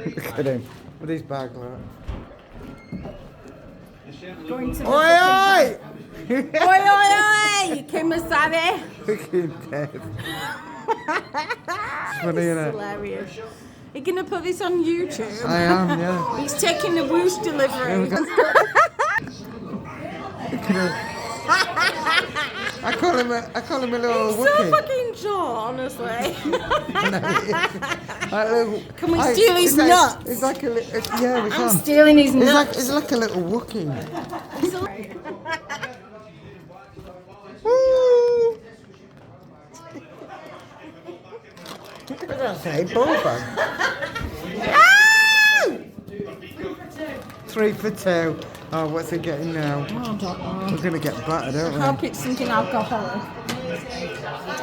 Look at him with his bag, look. Going to the Oi, oi! Oi, oi, oi! Kimasabi! Fucking dead. It's funny, isn't it? Hilarious. Are you going to put this on YouTube? I am, yeah. He's taking the Woosh delivery. I call him a little He's so Wookie. fucking jaw, honestly. Can we Hey, steal his it's like- nuts? It's like a little, yeah, we I'm can. stealing his nuts. It's like a little Wookie. Woo! What did I say? Bullbug? 3 for 2. Oh, what's he getting now? Oh, I don't know. We're going to get battered, aren't I we? hope it's something alcoholic.